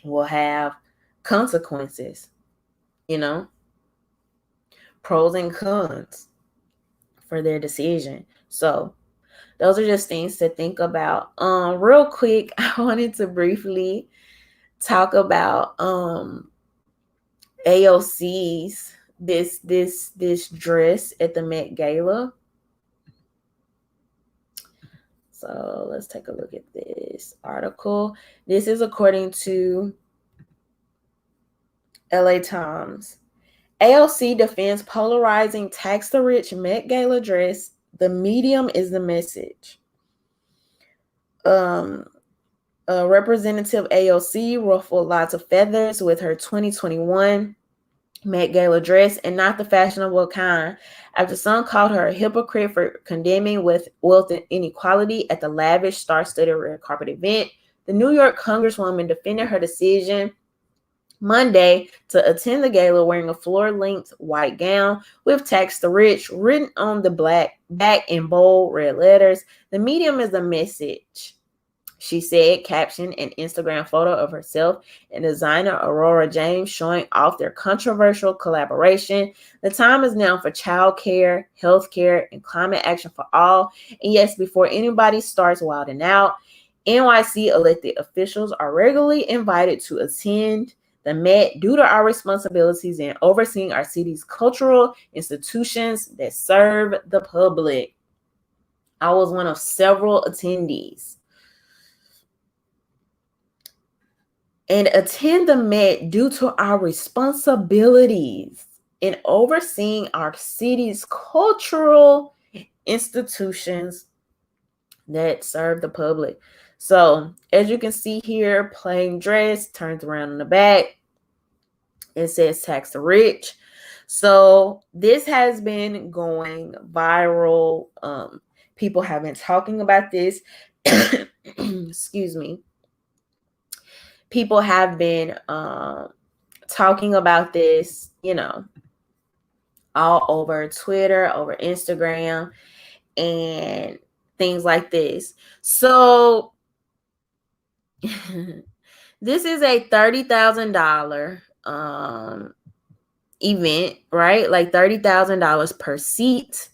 will have consequences, pros and cons for their decision. So those are just things to think about. Real quick, I wanted to briefly talk about AOC's this dress at the Met Gala. So let's take a look at this article. This is according to LA Times. AOC defends polarizing tax the rich Met Gala dress. The medium is the message. Representative AOC ruffled lots of feathers with her 2021 Met Gala dress, and not the fashionable kind, after some called her a hypocrite for condemning with wealth inequality at the lavish star-studded red carpet event. The New York Congresswoman defended her decision Monday to attend the gala wearing a floor-length white gown with "Tax the Rich" written on the black back in bold red letters. The medium is a message, she said, captioned an Instagram photo of herself and designer Aurora James showing off their controversial collaboration. The time is now for childcare, healthcare, and climate action for all. And yes, before anybody starts wilding out, NYC elected officials are regularly invited to attend the Met due to our responsibilities in overseeing our city's cultural institutions that serve the public. I was one of several attendees. And attend the Met due to our responsibilities in overseeing our city's cultural institutions that serve the public. So, as you can see here, plain dress, turns around in the back. It says "Tax the Rich." So, this has been going viral. People have been talking about this. Excuse me. People have been talking about this, all over Twitter, over Instagram, and things like this. So this is a $30,000 event, right? Like $30,000 per seat.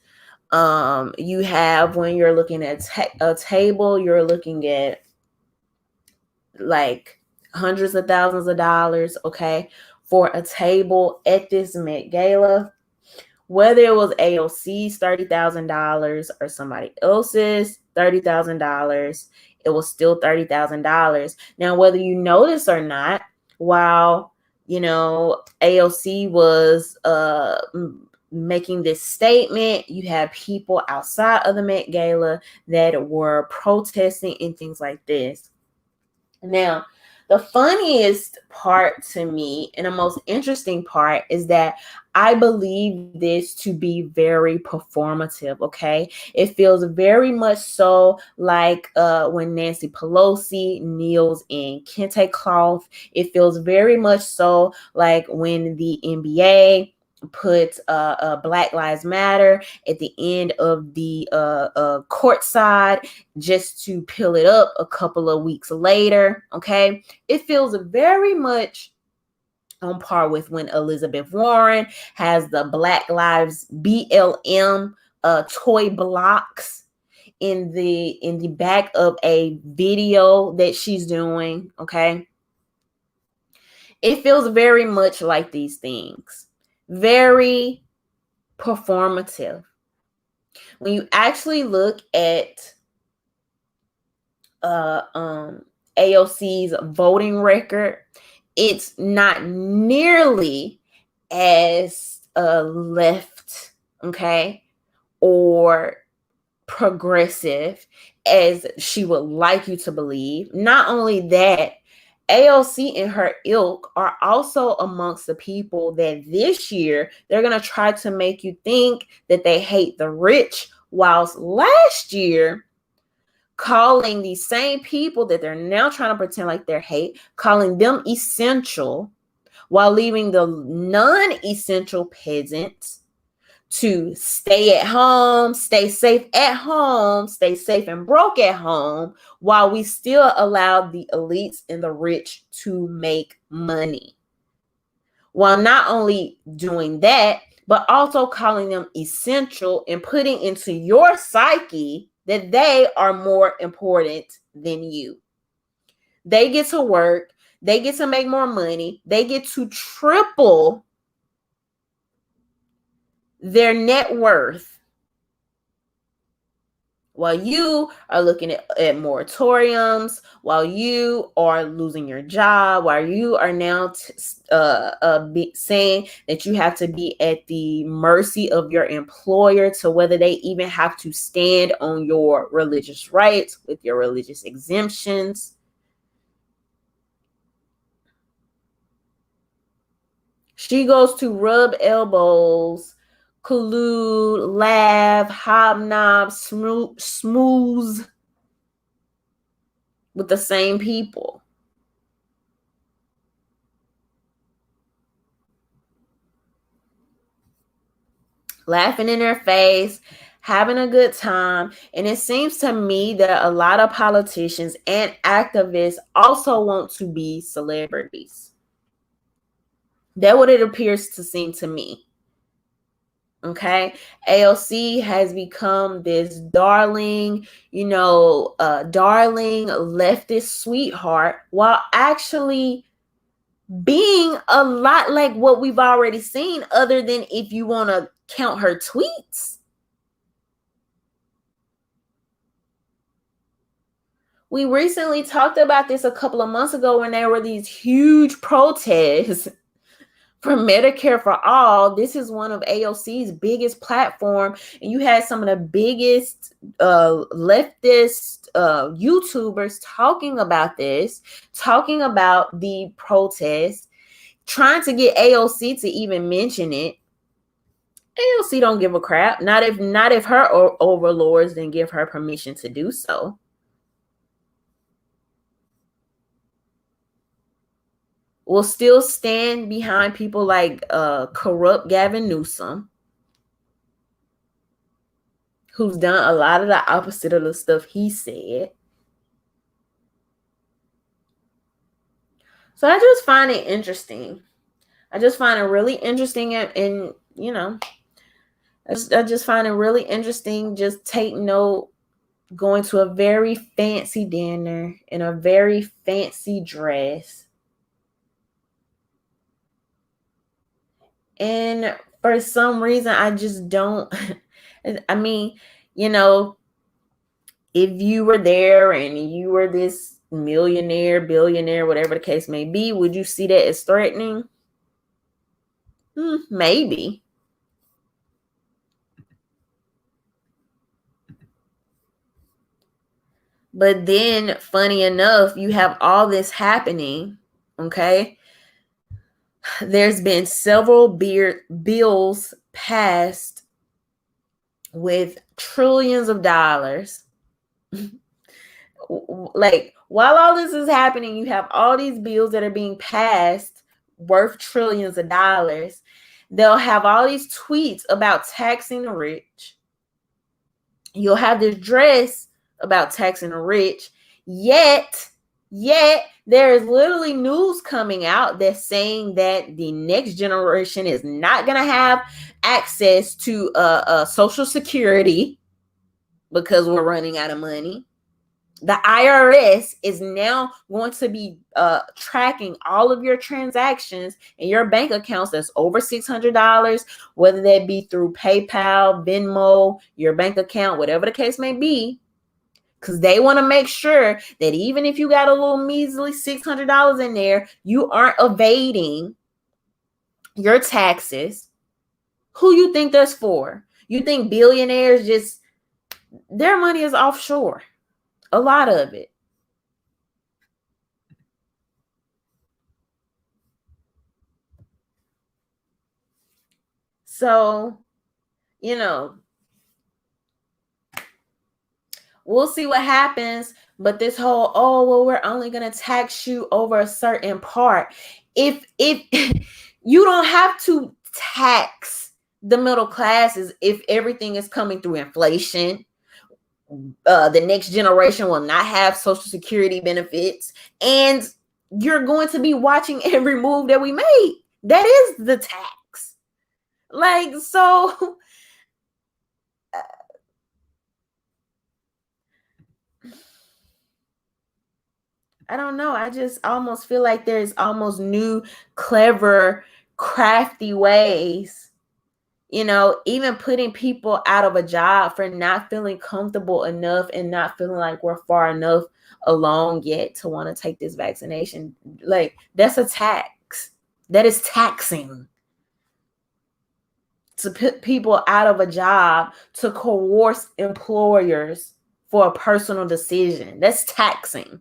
You have, when you're looking at a table, you're looking at like hundreds of thousands of dollars, okay, for a table at this Met Gala. Whether it was AOC's $30,000 or somebody else's $30,000, it was still $30,000. Now, whether you notice or not, while AOC was making this statement, you had people outside of the Met Gala that were protesting and things like this. Now, the funniest part to me and the most interesting part is that I believe this to be very performative, okay? It feels very much so like when Nancy Pelosi kneels in kente cloth. It feels very much so like when the NBA put Black Lives Matter at the end of the court side just to peel it up a couple of weeks later, okay? It feels very much on par with when Elizabeth Warren has the Black Lives BLM toy blocks in the back of a video that she's doing, okay? It feels very much like these things. Very performative. When you actually look at AOC's voting record, it's not nearly as left, okay, or progressive as she would like you to believe. Not only that, AOC and her ilk are also amongst the people that this year they're going to try to make you think that they hate the rich, whilst last year calling these same people that they're now trying to pretend like they're hate, calling them essential while leaving the non-essential peasants to stay at home, stay safe at home, stay safe and broke at home, while we still allow the elites and the rich to make money. While not only doing that, but also calling them essential and putting into your psyche that they are more important than you. They get to work, they get to make more money, they get to triple their net worth, while you are looking at moratoriums, while you are losing your job, while you are now saying that you have to be at the mercy of your employer to whether they even have to stand on your religious rights with your religious exemptions. She goes to rub elbows, collude, laugh, hobnob, smooth with the same people. Laughing in their face, having a good time. And it seems to me that a lot of politicians and activists also want to be celebrities. That's what it appears to seem to me. Okay, AOC has become this darling, darling leftist sweetheart, while actually being a lot like what we've already seen, other than if you want to count her tweets. We recently talked about this a couple of months ago when there were these huge protests for Medicare for All. This is one of AOC's biggest platform, and you had some of the biggest leftist YouTubers talking about this, talking about the protest, trying to get AOC to even mention it. AOC don't give a crap. Not if her overlords didn't give her permission to do so. Will still stand behind people like corrupt Gavin Newsom, who's done a lot of the opposite of the stuff he said. So I just find it interesting. I just find it really interesting, and I just find it really interesting. Just take note, going to a very fancy dinner in a very fancy dress. And for some reason, I just don't. I mean, if you were there and you were this millionaire, billionaire, whatever the case may be, would you see that as threatening? Maybe. But then, funny enough, you have all this happening, okay? There's been several bills passed with trillions of dollars. Like, while all this is happening, you have all these bills that are being passed worth trillions of dollars. They'll have all these tweets about taxing the rich. You'll have this dress about taxing the rich. Yet there is literally news coming out that's saying that the next generation is not going to have access to Social Security because we're running out of money. The IRS is now going to be tracking all of your transactions and your bank accounts that's over $600, whether that be through PayPal, Venmo, your bank account, whatever the case may be, because they want to make sure that even if you got a little measly $600 in there, you aren't evading your taxes. Who you think that's for? You think billionaires just, their money is offshore? A lot of it. So, we'll see what happens. But this whole, we're only going to tax you over a certain part. If you don't have to tax the middle class is, if everything is coming through inflation, the next generation will not have social security benefits, and you're going to be watching every move that we make. That is the tax. Like, so I don't know. I just almost feel like there's almost new, clever, crafty ways, even putting people out of a job for not feeling comfortable enough and not feeling like we're far enough along yet to want to take this vaccination. Like, that's a tax. That is taxing. To put people out of a job, to coerce employers for a personal decision. That's taxing.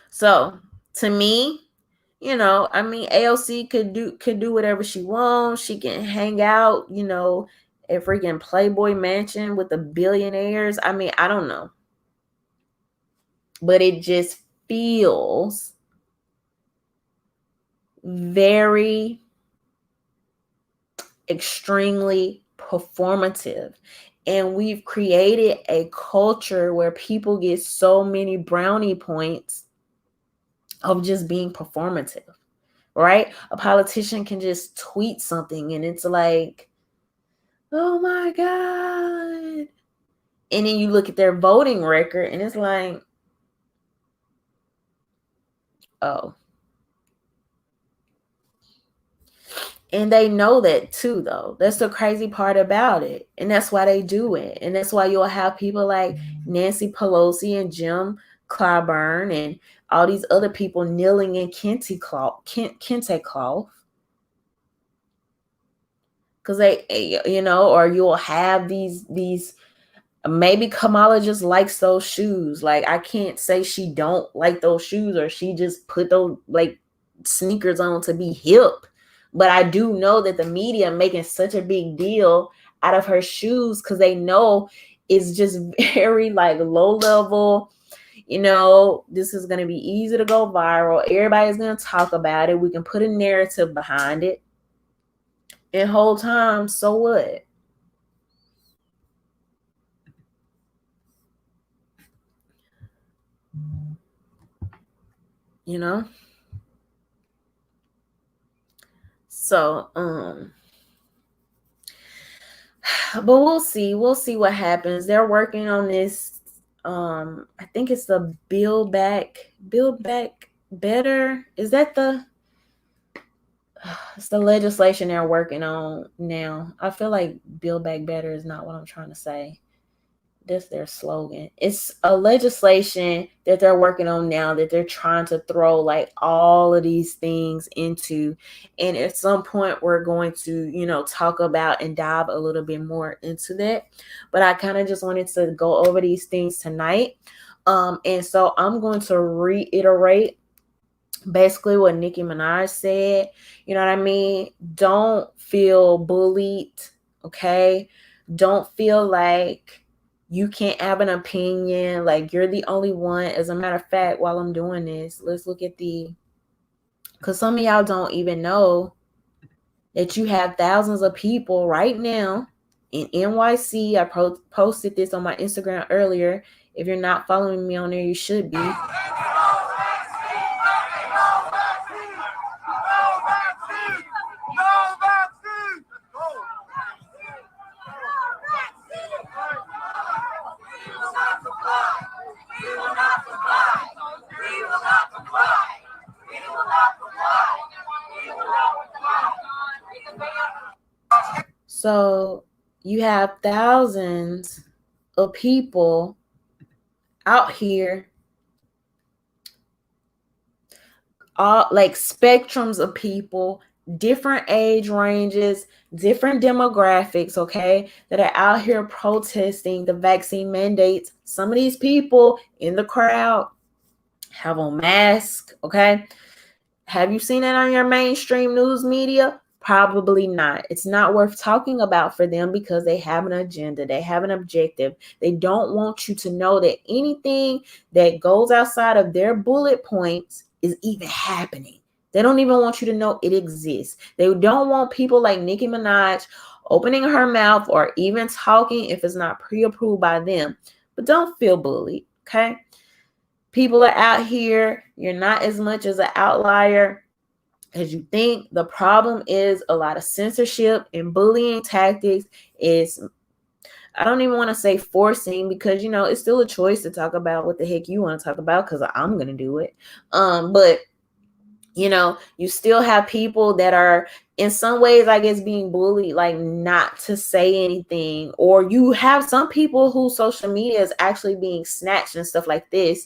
So to me, AOC could do whatever she wants. She can hang out, at freaking Playboy Mansion with the billionaires. I mean, I don't know. But it just feels very extremely performative. And we've created a culture where people get so many brownie points of just being performative, right? A politician can just tweet something and it's like, oh my God. And then you look at their voting record and it's like, oh. And they know that too, though. That's the crazy part about it. And that's why they do it. And that's why you'll have people like Nancy Pelosi and Jim Clyburn and all these other people kneeling in kente cloth. Because they, or you'll have these, maybe Kamala just likes those shoes. Like, I can't say she don't like those shoes or she just put those like sneakers on to be hip. But I do know that the media making such a big deal out of her shoes because they know it's just very like low level. This is going to be easy to go viral. Everybody's going to talk about it. We can put a narrative behind it. And whole time, so what? So, but we'll see what happens. They're working on this. I think it's the Build Back Better. Is that it's the legislation they're working on now. I feel like Build Back Better is not what I'm trying to say. That's their slogan. It's a legislation that they're working on now that they're trying to throw like all of these things into. And at some point we're going to, talk about and dive a little bit more into that. But I kind of just wanted to go over these things tonight. And so I'm going to reiterate basically what Nicki Minaj said. You know what I mean? Don't feel bullied, okay? Don't feel like you can't have an opinion, like you're the only one. As a matter of fact, while I'm doing this, let's look at because some of y'all don't even know that you have thousands of people right now in NYC. I posted this on my Instagram earlier. If you're not following me on there, you should be. So you have thousands of people out here, all like spectrums of people, different age ranges, different demographics, okay, that are out here protesting the vaccine mandates. Some of these people in the crowd have on masks, okay? Have you seen that on your mainstream news media? Probably not. It's not worth talking about for them because they have an agenda. They have an objective. They don't want you to know that anything that goes outside of their bullet points is even happening. They don't even want you to know it exists. They don't want people like Nicki Minaj opening her mouth or even talking if it's not pre-approved by them. But don't feel bullied, okay? People are out here. You're not as much as an outlier as you think. The problem is a lot of censorship and bullying tactics is, I don't even want to say forcing, because it's still a choice to talk about what the heck you want to talk about, because I'm gonna do it. But you still have people that are in some ways, I guess, being bullied, like not to say anything. Or you have some people whose social media is actually being snatched and stuff like this.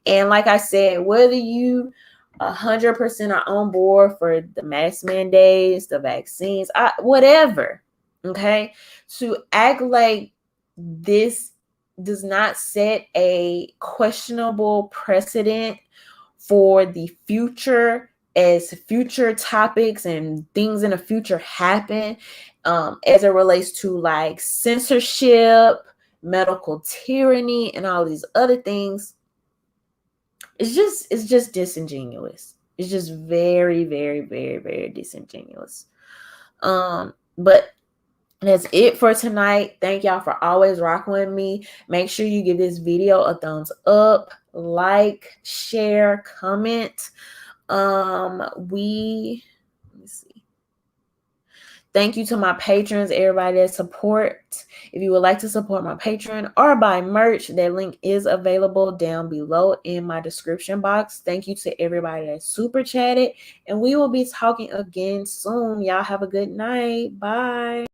And like I said, whether you 100% are on board for the mask mandates, the vaccines, whatever, okay, to act like this does not set a questionable precedent for the future, as future topics and things in the future happen, as it relates to like censorship, medical tyranny, and all these other things. It's just disingenuous. It's just very, very, very, very disingenuous. But that's it for tonight. Thank y'all for always rocking with me. Make sure you give this video a thumbs up, like, share, comment. Let me see. Thank you to my patrons, everybody that support. If you would like to support my Patreon or buy merch, that link is available down below in my description box. Thank you to everybody that super chatted, and we will be talking again soon. Y'all have a good night. Bye.